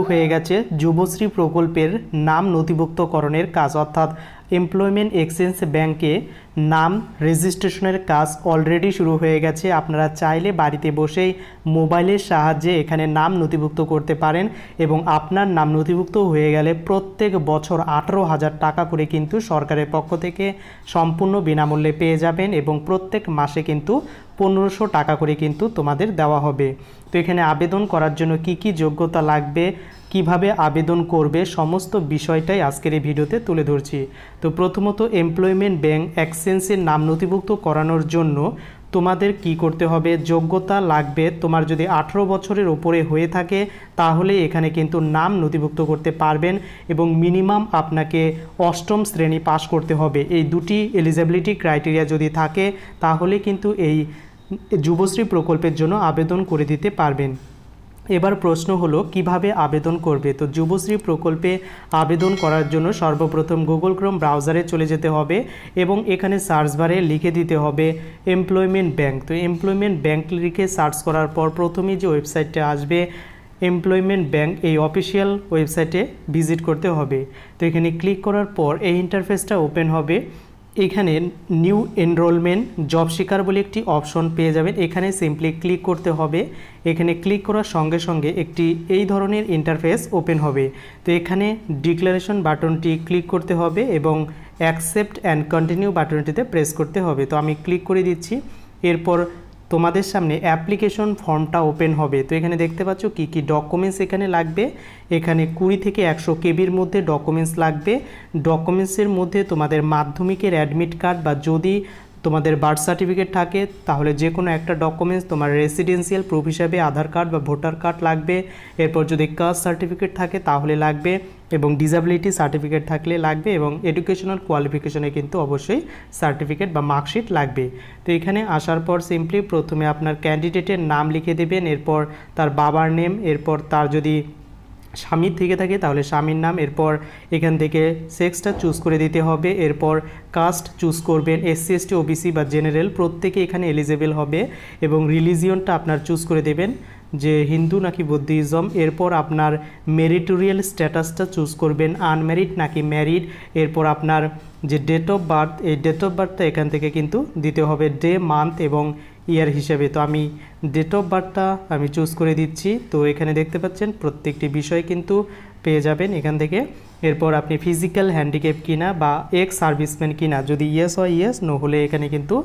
হয়ে গেছে যুবশ্রী প্রকল্পের নাম নথিভুক্তকরণের কাজ, অর্থাৎ এমপ্লয়মেন্ট এক্সচেঞ্জ ব্যাংকে নাম রেজিস্ট্রেশনের কাজ অলরেডি শুরু হয়ে গেছে। আপনারা চাইলে বাড়িতে বসেই মোবাইলের সাহায্যে এখানে নাম নথিভুক্ত করতে পারেন এবং আপনার নাম নথিভুক্ত হয়ে গেলে প্রত্যেক বছর 18,000 টাকা করে কিন্তু সরকারের পক্ষ থেকে সম্পূর্ণ বিনামূল্যে পেয়ে যাবেন এবং প্রত্যেক মাসে কিন্তু 1500 টাকা করে কিন্তু তোমাদের দেওয়া হবে। তো এখানে আবেদন করার জন্য কি কি যোগ্যতা লাগবে, কিভাবে আবেদন করবে, সমস্ত বিষয়টাই আজকের এই ভিডিওতে তুলে ধরছি। তো প্রথমত এমপ্লয়মেন্ট ব্যাংক এক্সচেঞ্জের নাম নথিভুক্ত করানোর জন্য তোমাদের কি করতে হবে, যোগ্যতা লাগবে। তোমার যদি 18 বছরের উপরে হয়ে থাকে তাহলে এখানে কিন্তু নাম নথিভুক্ত করতে পারবেন এবং মিনিমাম আপনাকে 8ম শ্রেণী পাশ করতে হবে। এই দুটি এলিজিবিলিটি ক্রাইটেরিয়া যদি থাকে তাহলে কিন্তু এই যুবশ্রী প্রকল্পের জন্য আবেদন করে দিতে পারবেন। এবার প্রশ্ন হলো কিভাবে আবেদন করবে। তো যুবশ্রী প্রকল্পে আবেদন করার জন্য সর্বপ্রথম গুগল ক্রোম ব্রাউজারে চলে যেতে হবে এবং এখানে সার্চ বারে লিখে দিতে হবে এমপ্লয়মেন্ট ব্যাংক। তো এমপ্লয়মেন্ট ব্যাংক লিখে সার্চ করার পর প্রথমেই যে ওয়েবসাইটটা আসবে এমপ্লয়মেন্ট ব্যাংক, এই অফিসিয়াল ওয়েবসাইটে ভিজিট করতে হবে। তো এখানে ক্লিক করার পর এই ইন্টারফেসটা ওপেন হবে। এখানে নিউ এনরোলমেন্ট জব সিকার বলে একটি অপশন পেয়ে যাবেন, এখানে সিম্পলি ক্লিক করতে হবে। এখানে ক্লিক করার সঙ্গে সঙ্গে একটি এই ধরনের ইন্টারফেস ওপেন হবে। তো এখানে ডিক্লারেশন বাটনটি ক্লিক করতে হবে এবং অ্যাকসেপ্ট অ্যান্ড কন্টিনিউ বাটনটিতে প্রেস করতে হবে। তো আমি ক্লিক করে দিচ্ছি। এরপর তোমাদের সামনে অ্যাপ্লিকেশন ফর্মটা ওপেন হবে। তো এখানে দেখতে পাচ্ছ কি কি ডকুমেন্টস এখানে লাগবে। এখানে 20 থেকে 100 কেবির মধ্যে ডকুমেন্টস লাগবে। ডকুমেন্টসের মধ্যে তোমাদের মাধ্যমিকের অ্যাডমিট কার্ড বা যদি তোমাদের বার্থ সার্টিফিকেট থাকে তাহলে যে কোনো একটা ডকুমেন্টস, তোমার রেসিডেন্সিয়াল প্রুফ হিসাবে আধার কার্ড বা ভোটার কার্ড লাগবে। এরপর যদি কাস্ট সার্টিফিকেট থাকে তাহলে লাগবে এবং ডিসেবিলিটি সার্টিফিকেট থাকলে লাগবে এবং এডুকেশনাল কোয়ালিফিকেশনে কিন্তু অবশ্যই সার্টিফিকেট বা মার্কশিট লাগবে। তো এখানে আসার পর সিম্পলি প্রথমে আপনার ক্যান্ডিডেটের নাম লিখে দেবেন, এরপর তার বাবার নেম, এরপর তার যদি স্বামীর থেকে থাকে তাহলে স্বামীর নাম, এরপর এখান থেকে সেক্সটা চুজ করে দিতে হবে। এরপর কাস্ট চুজ করবেন, SC ST OBC বা জেনারেল প্রত্যেকে এখানে এলিজিবল হবে এবং রিলিজিয়নটা আপনার চুজ করে দেবেন যে হিন্দু নাকি বুদ্ধিজম। এরপর আপনার মেরিটোরিয়াল স্ট্যাটাসটা চুজ করবেন, আনম্যারিড নাকি ম্যারিড। এরপর আপনার যে ডেট অফ বার্থ, এই ডেট অফ বার্থটা এখান থেকে কিন্তু দিতে হবে ডে, মান্থ এবং ইয়ার হিসাবে। তো আমি ডেট অফ বার্থটা আমি চুজ করে দিচ্ছি। তো এখানে দেখতে পাচ্ছেন প্রত্যেকটি বিষয় কিন্তু পেয়ে যাবেন এখান থেকে। এরপর আপনি ফিজিক্যাল হ্যান্ডিক্যাপ কিনা বা এক্স সার্ভিসম্যান কিনা, যদি ইয়েস হয় ইয়েস, নো হলে এখানে কিন্তু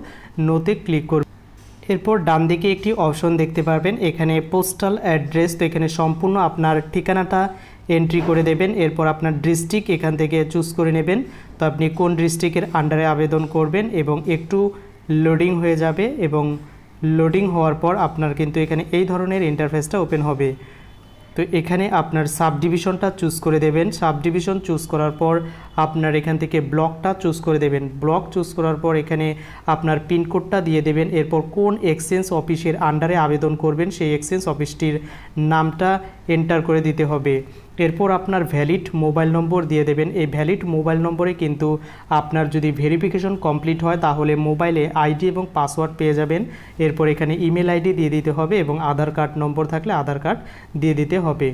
নোতে ক্লিক করবেন। এরপর ডান দিকে একটি অপশন দেখতে পারবেন, এখানে পোস্টাল অ্যাড্রেস। তো এখানে সম্পূর্ণ আপনার ঠিকানাটা এন্ট্রি করে দেবেন। এরপর আপনার ডিস্ট্রিক্ট এখান থেকে চুজ করে নেবেন। তো আপনি কোন ডিস্ট্রিক্টের আন্ডারে আবেদন করবেন এবং একটু লোডিং হয়ে যাবে এবং লোডিং হওয়ার পর আপনার কিন্তু এখানে এই ধরনের ইন্টারফেসটা ওপেন হবে। তো এখানে আপনার সাব ডিভিশনটা চুজ করে দেবেন। সাব ডিভিশন চুজ করার পর আপনার এখান থেকে ব্লকটা চুজ করে দেবেন। ব্লক চুজ করার পর এখানে আপনার পিনকোডটা দিয়ে দেবেন। এরপর কোন এক্সচেঞ্জ অফিসের আন্ডারে আবেদন করবেন সেই এক্সচেঞ্জ অফিসটির নামটা এন্টার করে দিতে হবে। এরপর আপনার ভ্যালিড মোবাইল নম্বর দিয়ে দেবেন। এই ভ্যালিড মোবাইল নম্বরে কিন্তু আপনার যদি ভেরিফিকেশন কমপ্লিট হয় তাহলে মোবাইলে আইডি এবং পাসওয়ার্ড পেয়ে যাবেন। এরপর এখানে ইমেল আইডি দিয়ে দিতে হবে এবং আধার কার্ড নম্বর থাকলে আধার কার্ড দিয়ে দিতে হবে।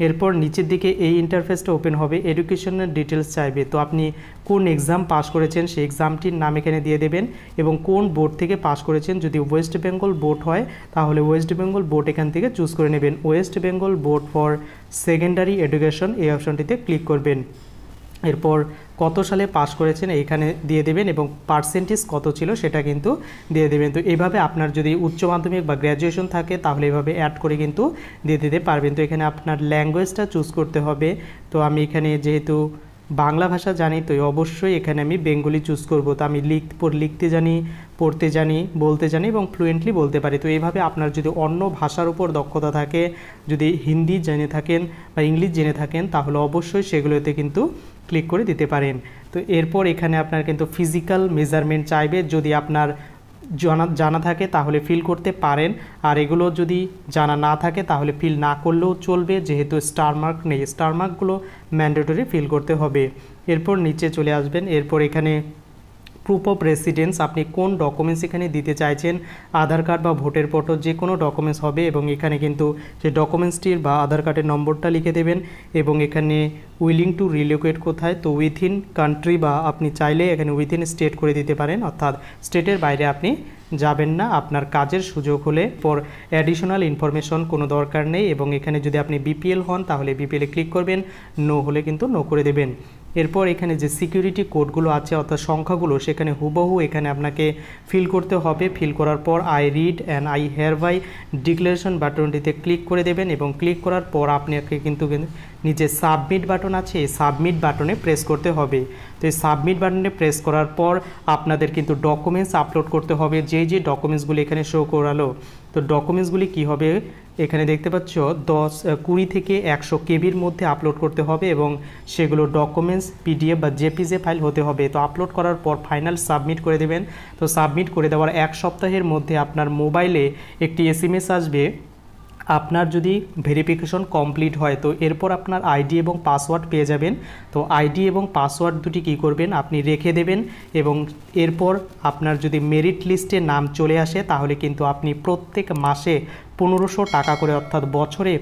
এরপর নিচের দিকে এই ইন্টারফেসটা ওপেন হবে, এডুকেশনের ডিটেলস চাইবে। তো আপনি কোন এক্সাম পাস করেছেন সেই এক্সামটির নাম এখানে দিয়ে দেবেন এবং কোন বোর্ড থেকে পাস করেছেন। যদি ওয়েস্ট বেঙ্গল বোর্ড হয় তাহলে ওয়েস্ট বেঙ্গল বোর্ড এখান থেকে চুজ করে নেবেন। West Bengal board for secondary education এই অপশনটিতে ক্লিক করবেন। এরপর কত সালে পাস করেছেন এইখানে দিয়ে দেবেন এবং পার্সেন্টেজ কত ছিল সেটা কিন্তু দিয়ে দেবেন। তো এইভাবে আপনার যদি উচ্চ মাধ্যমিক বা গ্র্যাজুয়েশন থাকে তাহলে এইভাবে অ্যাড করে কিন্তু দিয়ে দিতে পারবেন। তো এখানে আপনার ল্যাঙ্গুয়েজটা চুজ করতে হবে। তো আমি এখানে যেহেতু বাংলা ভাষা জানি তো অবশ্যই এখানে আমি বেঙ্গলি চুজ করব। তো আমি লিখতে জানি, পড়তে জানি, বলতে জানি এবং ফ্লুয়েন্টলি বলতে পারি। তো এইভাবে আপনার যদি অন্য ভাষার উপর দক্ষতা থাকে, যদি হিন্দি জেনে থাকেন বা ইংলিশ জেনে থাকেন তাহলে অবশ্যই সেগুলোতে কিন্তু ক্লিক করে দিতে পারেন। তো এরপর এখানে আপনার কিন্তু ফিজিক্যাল মেজারমেন্ট চাইবে, যদি আপনার জানা থাকে তাহলে ফিল করতে পারেন, আর এগুলো যদি জানা না থাকে তাহলে ফিল না করলেও চলবে, যেহেতু স্টার মার্ক নেই। স্টার মার্কগুলো ম্যান্ডেটরি ফিল করতে হবে। এরপর নিচে চলে আসবেন। এরপর এখানে প্রুফ অফ রেসিডেন্স, আপনি কোন ডকুমেন্টস এখানে দিতে চাইছেন, আধার কার্ড বা ভোটের ফটো যে কোনো ডকুমেন্টস হবে। এবং এখানে কিন্তু যে ডকুমেন্টসটির বা আধার কার্ডের নম্বরটা লিখে দেবেন এবং এখানে উইলিং টু রিলোকেট কোথায়, তো উইথিন কান্ট্রি বা আপনি চাইলে এখানে উইথিন স্টেট করে দিতে পারেন, অর্থাৎ স্টেটের বাইরে আপনি যাবেন না, আপনার কাজের সুযোগ হলে। পর অ্যাডিশনাল ইনফরমেশন কোনো দরকার নেই এবং এখানে যদি আপনি বিপিএল হন তাহলে বিপিএলে ক্লিক করবেন, নো হলে কিন্তু নো করে দেবেন। এরপর এখানে যে সিকিউরিটি কোডগুলো আছে অর্থাৎ সংখ্যাগুলো সেখানে হুবহু এখানে আপনাকে ফিল করতে হবে। ফিল করার পর I read and I hereby declaration বাটনটিতে ক্লিক করে দেবেন এবং ক্লিক করার পর আপনাকে কিন্তু নিচে সাবমিট বাটন আছে, এই সাবমিট বাটনে প্রেস করতে হবে। তো এই সাবমিট বাটনে প্রেস করার পর আপনাদের কিন্তু ডকুমেন্টস আপলোড করতে হবে, যে ডকুমেন্টসগুলি এখানে শো করালো। তো ডকুমেন্টসগুলি কি হবে, এখানে দেখতে পাচ্ছ 20 থেকে 100 কেবির মধ্যে আপলোড করতে হবে এবং সেগুলো ডকুমেন্টস পিডিএফ বা জেপিজে ফাইল হতে হবে। তো আপলোড করার পর ফাইনাল সাবমিট করে দেবেন। তো সাবমিট করে দেওয়ার 1 সপ্তাহের মধ্যে আপনার মোবাইলে একটি এসএমএস আসবে, আপনার যদি ভেরিফিকেশন কমপ্লিট হয়। তো এরপর আপনার আইডি এবং পাসওয়ার্ড পেয়ে যাবেন। তো আইডি এবং পাসওয়ার্ড দুটি কী করবেন, আপনি রেখে দেবেন এবং এরপর আপনার যদি মেরিট লিস্টে নাম চলে আসে তাহলে কিন্তু আপনি প্রত্যেক মাসে 1500 টাকা করে অর্থাৎ বছরে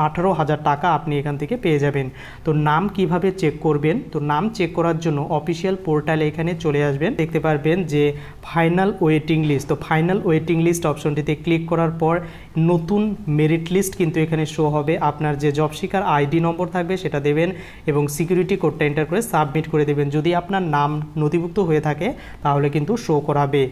18,000 টাকা আপনি এখান থেকে পেয়ে যাবেন। তো নাম কিভাবে চেক করবেন, তো নাম চেক করার জন্য অফিসিয়াল পোর্টালে এখানে চলে আসবেন, দেখতে পারবেন যে ফাইনাল ওয়েটিং লিস্ট। তো ফাইনাল ওয়েটিং লিস্ট অপশনটিতে ক্লিক করার পর নতুন মেরিট লিস্ট কিন্তু এখানে শো হবে। আপনার যে জব শিকার আইডি নম্বর থাকবে সেটা দেবেন এবং সিকিউরিটি কোডটা এন্টার করে সাবমিট করে দেবেন। যদি আপনার নাম নথিভুক্ত হয়ে থাকে তাহলে কিন্তু শো করাবে।